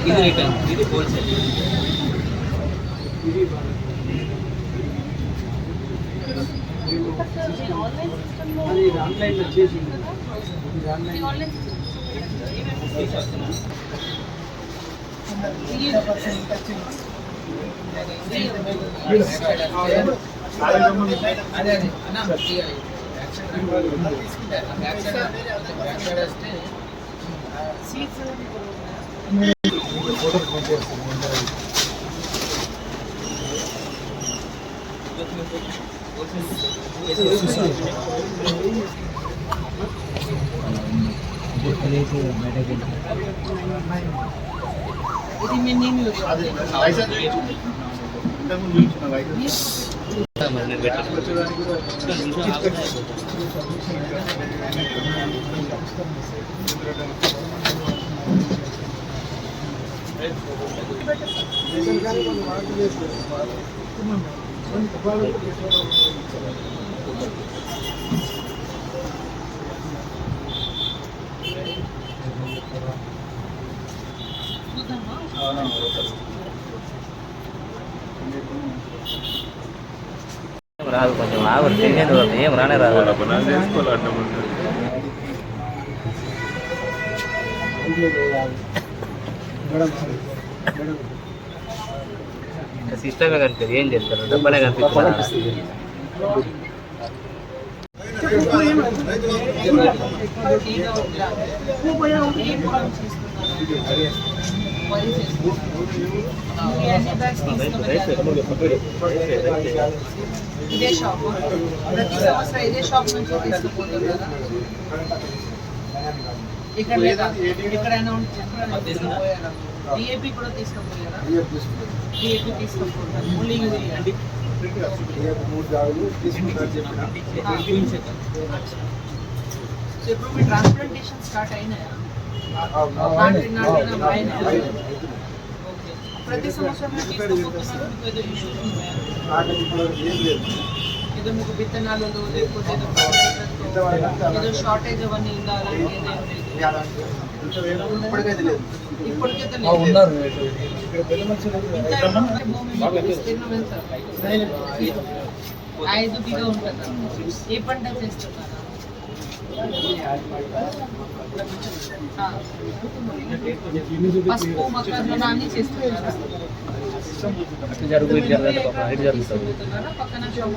ఇది రిటర్న్, ఇది హోల్సేల్. అది ఆన్లైన్ వచ్చేసి ఇది మీ నేమ్ యూజ్ రాదు, కొంచెం ఆగు, తినేది ఏం రానే రాదు. సిస్టమే కనిపిస్తుంది, ఏం చేస్తారు, డబ్బనే కనిపిస్తుంది. ఇదే షాప్ ప్రతి సంవత్సరం ఇదే షాప్ నుంచి తీసుకుపోతున్నారు. ఇక్కడ లేదా ఎక్కడైనా డిఏపి కూడా తీసుకుపోయారా? డిఏపి తీసుకుపోతారు, ఓన్లీ యూరియా. సో ఇప్పుడు మీ ట్రాన్స్ప్లాంటేషన్ స్టార్ట్ అయినాయా? ప్రతి సంవత్సరం తీసుకుపోతున్నారు. ఏదో మీకు విత్తనాలు లేకపోతే ఏదో షార్టేజ్ అవన్నీ ఇప్పటికైతే లేదు. విస్తీర్ణం ఎంత? 5 బిగా ఉంటుందా? ఏ పంట చేస్తున్నారు? పసుపు మొక్కజొన్న అన్ని చేస్తున్నారా? పక్కన షాప్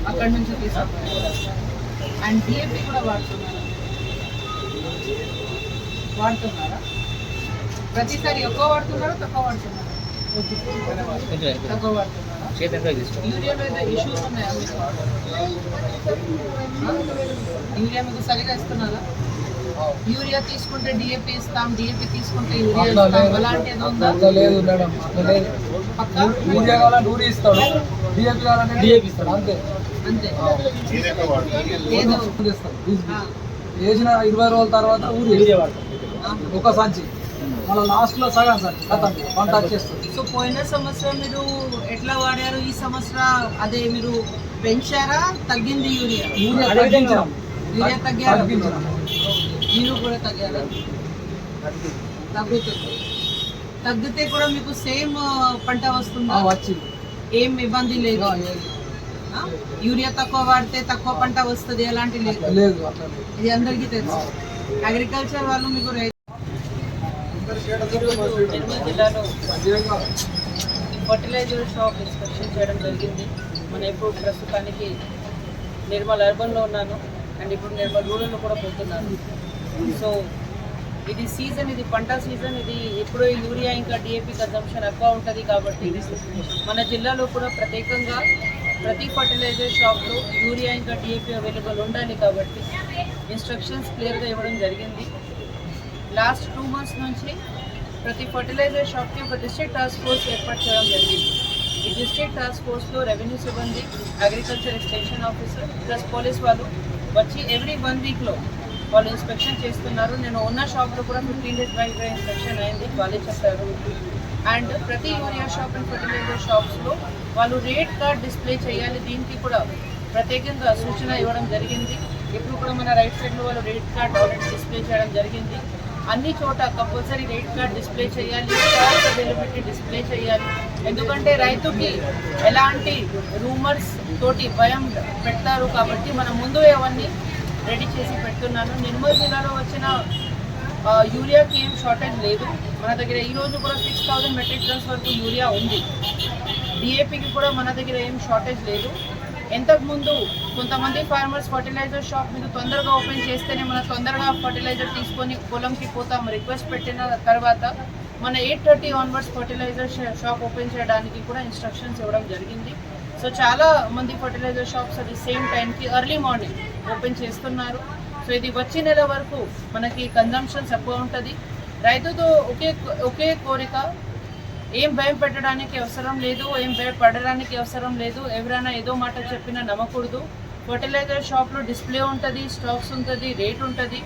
అక్కడి నుంచి తీసుకుంటారా? అండ్ డిఏపి కూడా వాడుతున్నారా? ప్రతిసారి ఎక్కువ వాడుతున్నారా తక్కువ వాడుతున్నారా? తక్కువ వాడుతున్నారా? యూరియాలో ఏదో ఇష్యూస్ ఉన్నాయా? యూరియా మీకు సరిగా ఇస్తున్నారా? యూరియా తీసుకుంటే డిఏపి ఇస్తాం, డిఏపి తీసుకుంటే యూరియా ఇస్తాం, అలాంటి ఏదో ఉందా? లేదు మేడం, పక్క యూరియా కావాలంటే యూరియా ఇస్తాడు, డిఏపి కావాలంటే డిఏపి ఇస్తాడు, అంతే అంతే. ఏదో వేసిన 20 రోజుల తర్వాత యూరియా వాడతాం ఒక సంచి, మళ్ళీ లాస్ట్లో సగం సంచి కథం పంట వచ్చేస్తుంది. సో పోయిన సంవత్సరం మీరు ఎట్లా వాడారు? ఈ సంవత్సరం అదే మీరు పెంచారా, తగ్గింది యూరియా? యూరియా తగ్గించాం. యూరియా తగ్గారా? మీరు కూడా తగ్గారా? తగ్గుతుంది. తగ్గితే కూడా మీకు సేమ్ పంట వస్తుందా? వచ్చింది, ఏం ఇబ్బంది లేదు. యూరియా తక్కువ వాడితే తక్కువ పంట వస్తుంది, ఎలాంటి లేదు. ఇది అందరికీ తెలుసు. అగ్రికల్చర్ వాళ్ళు మీకు నిర్మల్ జిల్లాలో ఫర్టిలైజర్ షాప్ ఇన్స్పెక్షన్ చేయడం జరిగింది. మన ఇప్పుడు ప్రస్తుతానికి నిర్మల్ అర్బన్లో ఉన్నాను అండ్ ఇప్పుడు నిర్మల్ రూరల్లో కూడా పోతున్నాను. సో ఇది సీజన్, ఇది పంట సీజన్. ఇది ఎప్పుడో యూరియా ఇంకా డిఏపి కన్జంప్షన్ ఎక్కువ ఉంటుంది కాబట్టి మన జిల్లాలో కూడా ప్రత్యేకంగా ప్రతి ఫర్టిలైజర్ షాప్లో యూరియా ఇంకా డిఏపి అవైలబుల్ ఉండాలి కాబట్టి ఇన్స్ట్రక్షన్స్ క్లియర్గా ఇవ్వడం జరిగింది. లాస్ట్ 2 months నుంచి ప్రతి ఫర్టిలైజర్ షాప్కి ఒక డిస్ట్రిక్ట్ టాస్క్ ఫోర్స్ ఏర్పాటు చేయడం జరిగింది. ఈ డిస్ట్రిక్ట్ టాస్క్ ఫోర్స్లో రెవెన్యూ సిబ్బంది, agriculture extension officer plus police వాళ్ళు వచ్చి ఎవ్రీ 1 weekలో వాళ్ళు ఇన్స్పెక్షన్ చేస్తున్నారు. నేను ఉన్న షాప్లో కూడా 15 days బై ఇన్స్పెక్షన్ అయింది, వాళ్ళే చెప్పారు. అండ్ ప్రతి యూరియా షాప్ అండ్ ఫర్టిలైజర్ షాప్స్లో వాళ్ళు రేట్ కార్డ్ డిస్ప్లే చేయాలి. దీనికి కూడా ప్రత్యేకంగా సూచన ఇవ్వడం జరిగింది. ఇప్పుడు కూడా మన రైట్ సైడ్లో వాళ్ళు రేట్ కార్డ్ ఆల్రెడీ డిస్ప్లే చేయడం జరిగింది. అన్ని చోట కంపల్సరీ రేట్ కార్డ్ డిస్ప్లే చేయాలి, స్టాక్ అవైలబిలిటీ డిస్ప్లే చేయాలి. ఎందుకంటే రైతుకి ఎలాంటి రూమర్స్ తోటి భయం పెడతారు కాబట్టి మనం ముందు అవన్నీ రెడీ చేసి పెడుతున్నాను. నిర్మల్ జిల్లాలో వచ్చిన యూరియాకి ఏం షార్టేజ్ లేదు. మన దగ్గర ఈరోజు కూడా 6000 మెట్రిక్ టన్స్ వరకు యూరియా ఉంది. డిఏపికి కూడా మన దగ్గర ఏం షార్టేజ్ లేదు. ఇంతకుముందు కొంతమంది ఫార్మర్స్ ఫర్టిలైజర్ షాప్ మీద తొందరగా ఓపెన్ చేస్తేనే మనం తొందరగా ఫర్టిలైజర్ తీసుకొని పొలంకి పోతాం రిక్వెస్ట్ పెట్టిన తర్వాత మన 8:30 ఆన్వర్డ్స్ ఫర్టిలైజర్ షాప్ ఓపెన్ చేయడానికి కూడా ఇన్స్ట్రక్షన్స్ ఇవ్వడం జరిగింది. సో చాలా మంది ఫర్టిలైజర్ షాప్స్ అది సేమ్ టైంకి ఎర్లీ మార్నింగ్ ఓపెన్ చేస్తున్నారు. సో ఇది వచ్చే నెల వరకు మనకి కన్జంప్షన్స్ ఎక్కువ ఉంటుంది. రైతుతో ఒకే కోరిక, ఏం భయం పెట్టడానికి అవసరం లేదు, ఏం భయపడడానికి అవసరం లేదు. ఎవరైనా ఏదో మాట చెప్పినా నమ్మకూడదు. ఫర్టిలైజర్ షాప్లో డిస్ప్లే ఉంటుంది, స్టాక్స్ ఉంటుంది, రేట్ ఉంటుంది.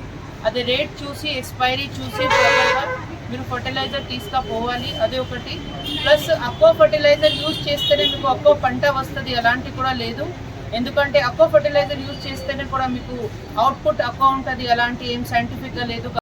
అది రేట్ చూసి ఎక్స్పైరీ చూసి ప్రాపర్గా మీరు ఫర్టిలైజర్ తీసుకుపోవాలి. అది ఒకటి. ప్లస్ అక్వా ఫర్టిలైజర్ యూజ్ చేస్తేనే మీకు అక్వా పంట వస్తుంది అలాంటి కూడా లేదు. ఎందుకంటే అక్వా ఫర్టిలైజర్ యూజ్ చేస్తేనే కూడా మీకు అవుట్పుట్ అక్వా ఉంటుంది అలాంటి ఏం సైంటిఫిక్గా లేదు.